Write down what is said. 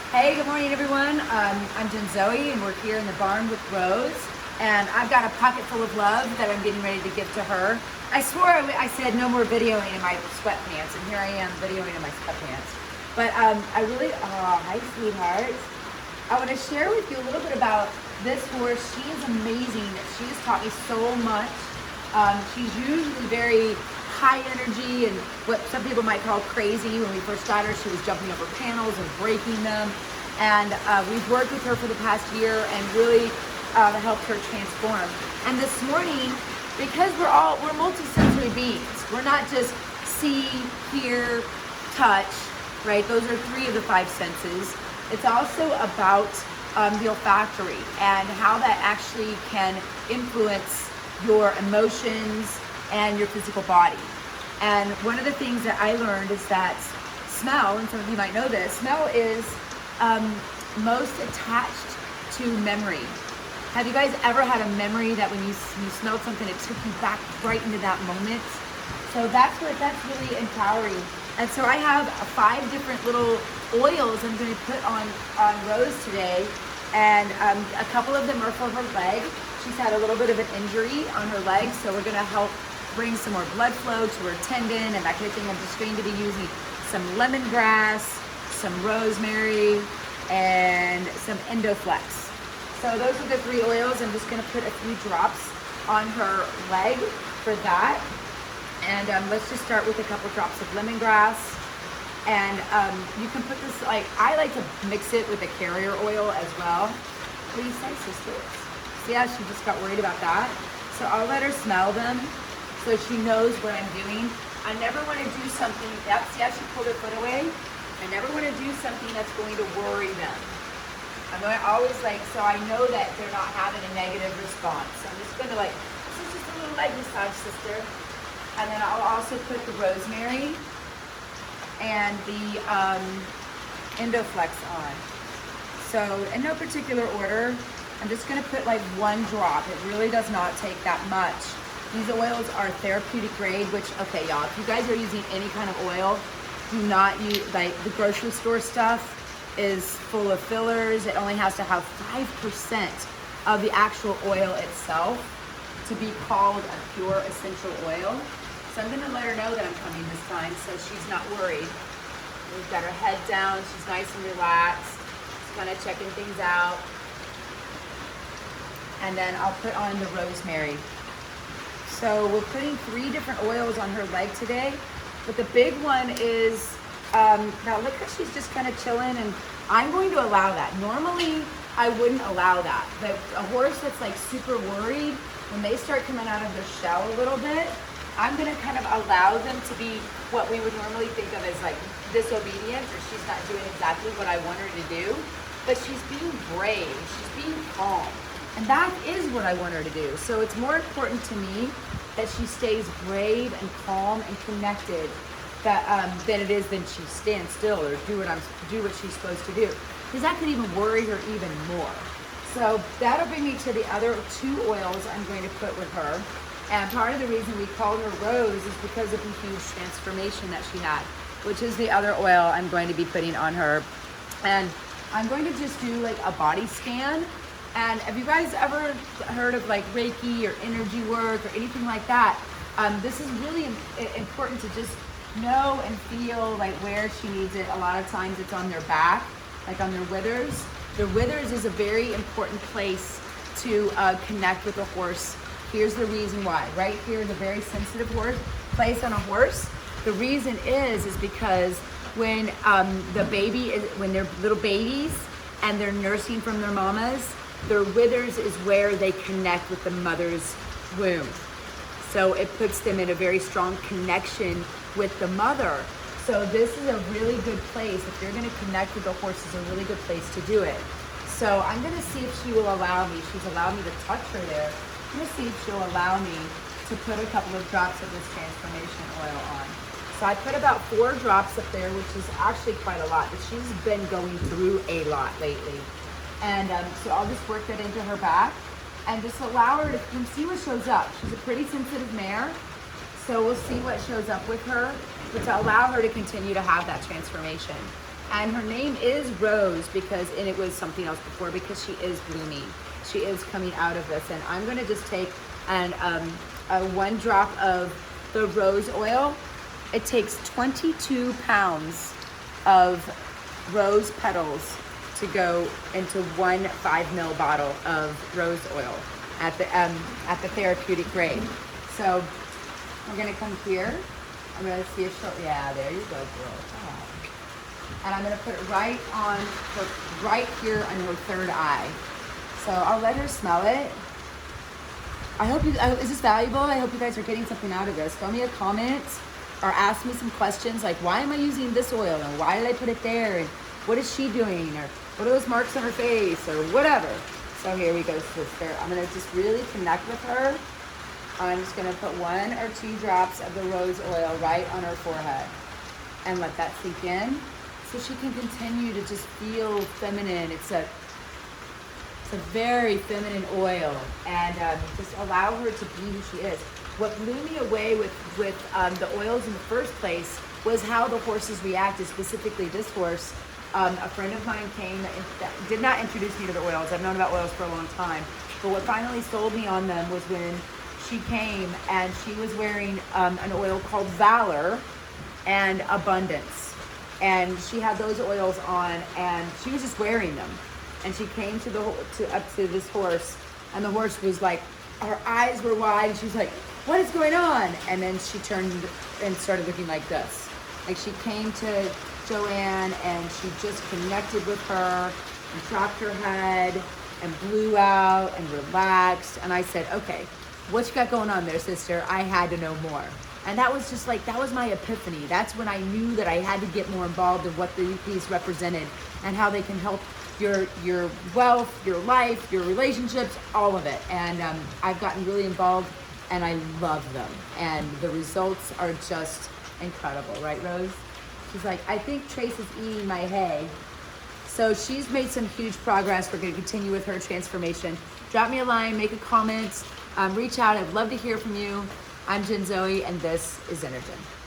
Hey, good morning, everyone. I'm Jen Zoe, and we're here in the barn with Rose. And I've got a pocket full of love that I'm getting ready to give to her. I swore I said no more videoing in my sweatpants, and here I am videoing in my sweatpants. But hi, sweetheart. I want to share with you a little bit about this horse. She is amazing. She has taught me so much. She's usually very high energy and what some people might call crazy. When we first got her, she was jumping over panels and breaking them. And we've worked with her for the past year and really helped her transform. And this morning, because we're multi-sensory beings. We're not just see, hear, touch, right? Those are 3 of the 5 senses. It's also about the olfactory and how that actually can influence your emotions and your physical body. And one of the things that I learned is that smell, and some of you might know this, smell is most attached to memory. Have you guys ever had a memory that when you smelled something, it took you back right into that moment? So that's really empowering. And so I have 5 different little oils I'm going to put on Rose today. And a couple of them are for her leg. She's had a little bit of an injury on her leg, so we're going to help bring some more blood flow to her tendon and that kind of thing. I'm just going to be using some lemongrass, some rosemary, and some Endoflex. So those are the 3 oils. I'm just going to put a few drops on her leg for that. And let's just start with a couple drops of lemongrass. And you can put this, I like to mix it with a carrier oil as well. What do you say, sisters? See how she just got worried about that? So I'll let her smell them so she knows what I'm doing. I never want to do something, see how she pulled her foot away? I never want to do something that's going to worry them. I'm going to always so I know that they're not having a negative response. So I'm just going to this is just a little leg massage, sister. And then I'll also put the rosemary and the Endoflex on. So in no particular order, I'm just going to put 1 drop. It really does not take that much. These oils are therapeutic grade, which, okay, y'all, if you guys are using any kind of oil, do not use, the grocery store stuff is full of fillers. It only has to have 5% of the actual oil itself to be called a pure essential oil. So I'm going to let her know that I'm coming this time so she's not worried. We've got her head down. She's nice and relaxed. Just kind of checking things out. And then I'll put on the rosemary. So we're putting 3 different oils on her leg today. But the big one is, now look how she's just kind of chilling, and I'm going to allow that. Normally, I wouldn't allow that. But a horse that's super worried, when they start coming out of their shell a little bit, I'm going to kind of allow them to be what we would normally think of as disobedient, or she's not doing exactly what I want her to do. But she's being brave, she's being calm. And that is what I want her to do. So it's more important to me that she stays brave and calm and connected than it is than she stands still or do what she's supposed to do. Because that could even worry her even more. So that'll bring me to the other 2 oils I'm going to put with her. And part of the reason we called her Rose is because of the huge transformation that she had, which is the other oil I'm going to be putting on her. And I'm going to just do a body scan. And have you guys ever heard of Reiki or energy work or anything like that? This is really important to just know and feel where she needs it. A lot of times it's on their back, on their withers. Their withers is a very important place to connect with a horse. Here's the reason why. Right here is a very sensitive place on a horse. The reason is because when when they're little babies and they're nursing from their mamas, their withers is where they connect with the mother's womb. So it puts them in a very strong connection with the mother. So this is a really good place. If you're going to connect with the horse, is a really good place to do it. So I'm going to see if she will allow me. She's allowed me to touch her there. I'm going to see if she'll allow me to put a couple of drops of this transformation oil on. So I put about 4 drops up there, which is actually quite a lot, but she's been going through a lot lately. And so I'll just work that into her back and just allow her to see what shows up. She's a pretty sensitive mare, so we'll see what shows up with her, but to allow her to continue to have that transformation. And her name is Rose because, and it was something else before, because she is blooming. She is coming out of this. And I'm gonna just take a 1 drop of the rose oil. It takes 22 pounds of rose petals to go into 1 5 ml bottle of rose oil at the therapeutic grade. So we're gonna come here. I'm gonna see if she'll, yeah, there you go, girl. Oh. And I'm gonna put it right on her, right here on her 3rd eye. So I'll let her smell it. I hope you, is this valuable? I hope you guys are getting something out of this. Throw me a comment or ask me some questions like, why am I using this oil? And why did I put it there? And what is she doing? Or what are those marks on her face? Or whatever. So here we go, sister. I'm gonna just really connect with her. I'm just gonna put 1 or 2 drops of the rose oil right on her forehead and let that sink in so she can continue to just feel feminine. It's a very feminine oil, and just allow her to be who she is. What blew me away with the oils in the first place was how the horses reacted, specifically this horse. A friend of mine came and did not introduce me to the oils. I've known about oils for a long time, but what finally sold me on them was when she came and she was wearing an oil called Valor and Abundance. And she had those oils on and she was just wearing them. And she came up to this horse, and the horse was like, her eyes were wide, and she was like, what is going on? And then she turned and started looking like this. Like, she came to Joanne and she just connected with her and dropped her head and blew out and relaxed. And I said, okay, what you got going on there, sister? I had to know more. And that was just like, that was my epiphany. That's when I knew that I had to get more involved in what these represented and how they can help your wealth, your life, your relationships, all of it. And I've gotten really involved and I love them. And the results are just incredible, right, Rose? She's like, I think Trace is eating my hay. So she's made some huge progress. We're gonna continue with her transformation. Drop me a line, make a comment, reach out. I'd love to hear from you. I'm Jen Zoe, and this is Energen.